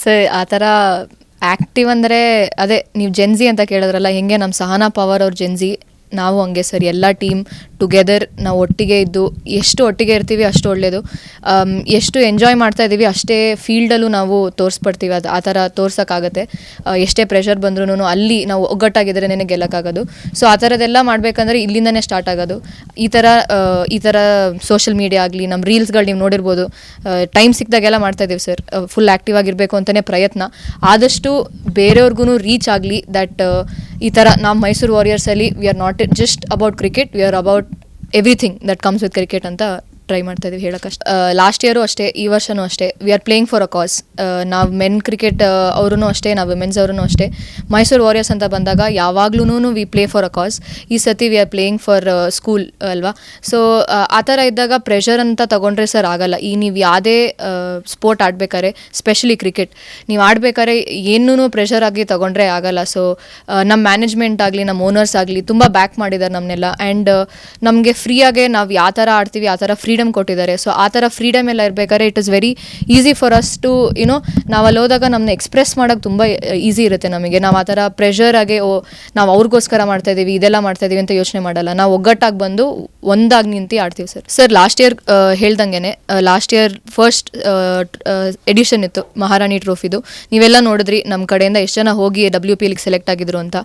Sir ಆ ಥರ active ಅಂದರೆ ಅದೇ ನೀವು ಜೆನ್ಜಿ ಅಂತ ಕೇಳಿದ್ರಲ್ಲ, ಹೆಂಗೆ ನಮ್ಮ ಸಹನಾ ಪವರ್ ಅವ್ರ ಜೆನ್ಜಿ, ನಾವು ಹಂಗೆ ಸರ್. ಎಲ್ಲ ಟೀಮ್ ಟುಗೆದರ್ ನಾವು ಒಟ್ಟಿಗೆ ಇದ್ದು ಎಷ್ಟು ಒಟ್ಟಿಗೆ ಇರ್ತೀವಿ ಅಷ್ಟು ಒಳ್ಳೆಯದು. ಎಷ್ಟು ಎಂಜಾಯ್ ಮಾಡ್ತಾ ಇದ್ದೀವಿ ಅಷ್ಟೇ ಫೀಲ್ಡಲ್ಲೂ ನಾವು ತೋರಿಸ್ಪಡ್ತೀವಿ. ಅದು ಆ ಥರ ತೋರ್ಸೋಕ್ಕಾಗತ್ತೆ. ಎಷ್ಟೇ ಪ್ರೆಷರ್ ಬಂದ್ರೂ ಅಲ್ಲಿ ನಾವು ಒಗ್ಗಟ್ಟಾಗಿದ್ದರೆ ನನಗೆ ಗೆಲ್ಲಕ್ಕಾಗೋದು. ಸೊ ಆ ಥರದ್ದೆಲ್ಲ ಮಾಡಬೇಕಂದ್ರೆ ಇಲ್ಲಿಂದನೇ ಸ್ಟಾರ್ಟ್ ಆಗೋದು. ಈ ಥರ ಸೋಷಿಯಲ್ ಮೀಡಿಯಾ ಆಗಲಿ, ನಮ್ಮ ರೀಲ್ಸ್ಗಳು ನೀವು ನೋಡಿರ್ಬೋದು, ಟೈಮ್ ಸಿಕ್ಕಿದಾಗೆಲ್ಲ ಮಾಡ್ತಾಯಿದ್ದೀವಿ ಸರ್. ಫುಲ್ ಆ್ಯಕ್ಟಿವ್ ಆಗಿರಬೇಕು ಅಂತಲೇ ಪ್ರಯತ್ನ. ಆದಷ್ಟು ಬೇರೆಯವ್ರಿಗೂ ರೀಚ್ ಆಗಲಿ ದಟ್ ಈ ಥರ ನಾವು ಮೈಸೂರು ವಾರಿಯರ್ಸಲ್ಲಿ we are not just about cricket, we are about everything that comes with cricket ಅಂತ ಟ್ರೈ ಮಾಡ್ತಾ ಇದೀವಿ ಹೇಳೋಕ್ಕಷ್ಟೇ. ಲಾಸ್ಟ್ ಇಯರು ಅಷ್ಟೇ, ಈ ವರ್ಷವೂ ಅಷ್ಟೇ, we are playing for a cause. ನಾವು ಮೆನ್ ಕ್ರಿಕೆಟ್ ಅವ್ರೂ ಅಷ್ಟೇ, ನಾವು ವಿಮೆನ್ಸ್ ಅವ್ರೂ ಅಷ್ಟೇ. ಮೈಸೂರು ವಾರಿಯರ್ಸ್ ಅಂತ ಬಂದಾಗ ಯಾವಾಗ್ಲೂ ವಿ ಪ್ಲೇ ಫಾರ್ ಅ ಕಾಸ್. ಈ ಸತಿ V are playing for school ಅಲ್ವಾ. ಸೊ ಆ ಥರ ಇದ್ದಾಗ ಪ್ರೆಷರ್ ಅಂತ ತೊಗೊಂಡ್ರೆ ಸರ್ ಆಗಲ್ಲ. ನೀವು ಯಾವುದೇ ಸ್ಪೋರ್ಟ್ ಆಡ್ಬೇಕಾದ್ರೆ, ಸ್ಪೆಷಲಿ ಕ್ರಿಕೆಟ್ ನೀವು ಆಡ್ಬೇಕಾದ್ರೆ ಏನೂ ಪ್ರೆಷರ್ ಆಗಿ ತೊಗೊಂಡ್ರೆ ಆಗಲ್ಲ. ಸೊ ನಮ್ಮ ಮ್ಯಾನೇಜ್ಮೆಂಟ್ ಆಗಲಿ, ನಮ್ಮ ಓನರ್ಸ್ ಆಗಲಿ ತುಂಬ ಬ್ಯಾಕ್ ಮಾಡಿದ್ದಾರೆ ನಮ್ಮನ್ನೆಲ್ಲ. ಆ್ಯಂಡ್ ನಮಗೆ ಫ್ರೀಯಾಗೆ ನಾವು ಯಾವ ಥರ ಆಡ್ತೀವಿ ಆ ಥರ ಫ್ರೀಡಮ್ ಕೊಟ್ಟಿದ್ದಾರೆ. ಸೊ ಆ ಥರ ಫ್ರೀಡಮ್ ಎಲ್ಲ ಇರಬೇಕಾದ್ರೆ it is very easy for us to ನಾವು ಅಲ್ಲಿ ಹೋದಾಗ ನಮ್ಮನ್ನ ಎಕ್ಸ್ಪ್ರೆಸ್ ಮಾಡೋಕ್ಕೆ ತುಂಬ ಈಸಿ ಇರುತ್ತೆ ನಮಗೆ. ನಾವು ಆ ಥರ ಪ್ರೆಷರ್ ಆಗಿ ನಾವು ಅವ್ರಿಗೋಸ್ಕರ ಮಾಡ್ತಾಯಿದ್ದೀವಿ, ಇದೆಲ್ಲ ಮಾಡ್ತಾಯಿದ್ದೀವಿ ಅಂತ ಯೋಚನೆ ಮಾಡಲ್ಲ. ನಾವು ಒಗ್ಗಟ್ಟಾಗಿ ಬಂದು ಒಂದಾಗಿ ನಿಂತು ಆಡ್ತೀವಿ ಸರ್. ಲಾಸ್ಟ್ ಇಯರ್ ಹೇಳ್ದಂಗೆ ಲಾಸ್ಟ್ ಇಯರ್ ಫಸ್ಟ್ ಎಡಿಷನ್ ಇತ್ತು ಮಹಾರಾಣಿ ಟ್ರೋಫಿದು. ನೀವೆಲ್ಲ ನೋಡಿದ್ರಿ ನಮ್ಮ ಕಡೆಯಿಂದ ಎಷ್ಟು ಜನ ಹೋಗಿ WPLಗೆ ಸೆಲೆಕ್ಟ್ ಆಗಿದ್ರು ಅಂತ.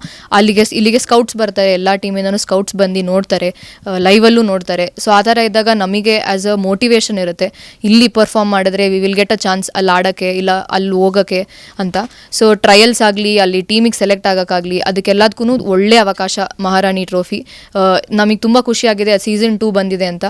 ಇಲ್ಲಿಗೆ ಸ್ಕೌಟ್ಸ್ ಬರ್ತಾರೆ, ಎಲ್ಲ ಟೀಮಿಂದನೂ ಸ್ಕೌಟ್ಸ್ ಬಂದು ನೋಡ್ತಾರೆ, ಲೈವಲ್ಲೂ ನೋಡ್ತಾರೆ. ಸೊ ಆ ಥರ ಇದ್ದಾಗ ನಮಗೆ ಆ್ಯಸ್ ಅ ಮೋಟಿವೇಶನ್ ಇರುತ್ತೆ, ಇಲ್ಲಿ ಪರ್ಫಾರ್ಮ್ ಮಾಡಿದ್ರೆ we will get a chance ಅಲ್ಲಿ ಆಡೋಕ್ಕೆ, ಇಲ್ಲ ಅಲ್ಲಿ ಹೋಗೋಕ್ಕೆ ಅಂತ. ಸೊ ಟ್ರಯಲ್ಸ್ ಆಗಲಿ, ಅಲ್ಲಿ ಟೀಮಿಗೆ ಸೆಲೆಕ್ಟ್ ಆಗೋಕ್ಕಾಗಲಿ, ಅದಕ್ಕೆಲ್ಲದಕ್ಕೂ ಒಳ್ಳೆ ಅವಕಾಶ ಮಹಾರಾಣಿ ಟ್ರೋಫಿ. ನಮಗೆ ತುಂಬ ಖುಷಿಯಾಗಿದೆ ಸೀಸನ್ 2 ಬಂದಿದೆ ಅಂತ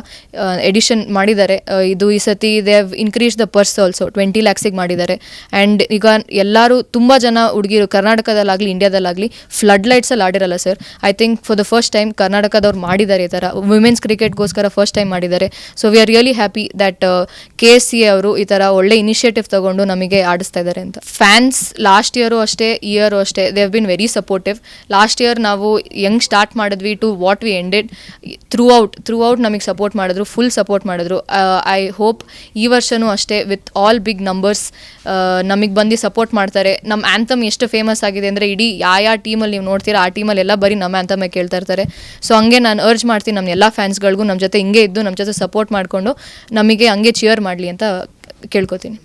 ಎಡಿಷನ್ ಮಾಡಿದ್ದಾರೆ. ಇದು ಈ ಸತಿ they have increase the purse also 20 lakhs ಮಾಡಿದ್ದಾರೆ. ಆ್ಯಂಡ್ ಈಗ ಎಲ್ಲರೂ ತುಂಬ ಜನ ಹುಡುಗಿರು ಕರ್ನಾಟಕದಲ್ಲಾಗಲಿ ಇಂಡಿಯಾದಲ್ಲಾಗಲಿ ಫ್ಲಡ್ ಲೈಟ್ಸಲ್ಲಿ ಆಡಿರಲ್ಲ sir. I think for the first time ಕರ್ನಾಟಕದವ್ರು ಮಾಡಿದ್ದಾರೆ ಈ ಥರ ವುಮೆನ್ಸ್ ಕ್ರಿಕೆಟ್ಗೋಸ್ಕರ ಫಸ್ಟ್ ಟೈಮ್ ಮಾಡಿದ್ದಾರೆ. So we are really happy that KSCA ಅವರು ಈ ಥರ ಒಳ್ಳೆ ಇನಿಷಿಯೇಟಿವ್ ತಗೊಂಡು ನಮಗೆ ಆಡಿಸ್ತಾ ಇದ್ದಾರೆ ಅಂತ. ಫ್ಯಾನ್ಸ್ ಲಾಸ್ಟ್ ಇಯರು ಅಷ್ಟೇ, ಈ ಇಯರು ಅಷ್ಟೇ, they have been very supportive. Last year ನಾವು ಹೆಂಗ್ ಸ್ಟಾರ್ಟ್ ಮಾಡಿದ್ವಿ to what we ended, throughout ನಮಗೆ ಸಪೋರ್ಟ್ ಮಾಡಿದ್ರು, ಫುಲ್ ಸಪೋರ್ಟ್ ಮಾಡಿದ್ರು. ಐ ಹೋಪ್ ಈ ವರ್ಷವೂ ಅಷ್ಟೇ ವಿತ್ ಆಲ್ ಬಿಗ್ ನಂಬರ್ಸ್ ನಮಗೆ ಬಂದು ಸಪೋರ್ಟ್ ಮಾಡ್ತಾರೆ. ನಮ್ಮ ಆ್ಯಂಥಮ್ ಎಷ್ಟು ಫೇಮಸ್ ಆಗಿದೆ ಅಂದರೆ ಇಡೀ ಯಾವ ಟೀಮಲ್ಲಿ ನೀವು ನೋಡ್ತೀರಾ ಆ ಟೀಮಲ್ಲಿ ಎಲ್ಲ ಬರೀ ನಮ್ಮ ಆ್ಯಂಥಮೇ ಕೇಳ್ತಾ ಇರ್ತಾರೆ. ಸೊ ಹಂಗೆ ನಾನು ಅರ್ಜ್ ಮಾಡ್ತೀನಿ ನಮ್ಮ ಎಲ್ಲ ಫ್ಯಾನ್ಸ್ಗಳಿಗೂ ನಮ್ಮ ಜೊತೆ ಹಿಂಗೆ ಇದ್ದು ನಮ್ಮ ಜೊತೆ ಸಪೋರ್ಟ್ ಮಾಡಿಕೊಂಡು ನಮಗೆ ಹಂಗೆ ಚಿಯರ್ ಮಾಡಲಿ ಅಂತ ಕೇಳ್ಕೊತೀನಿ.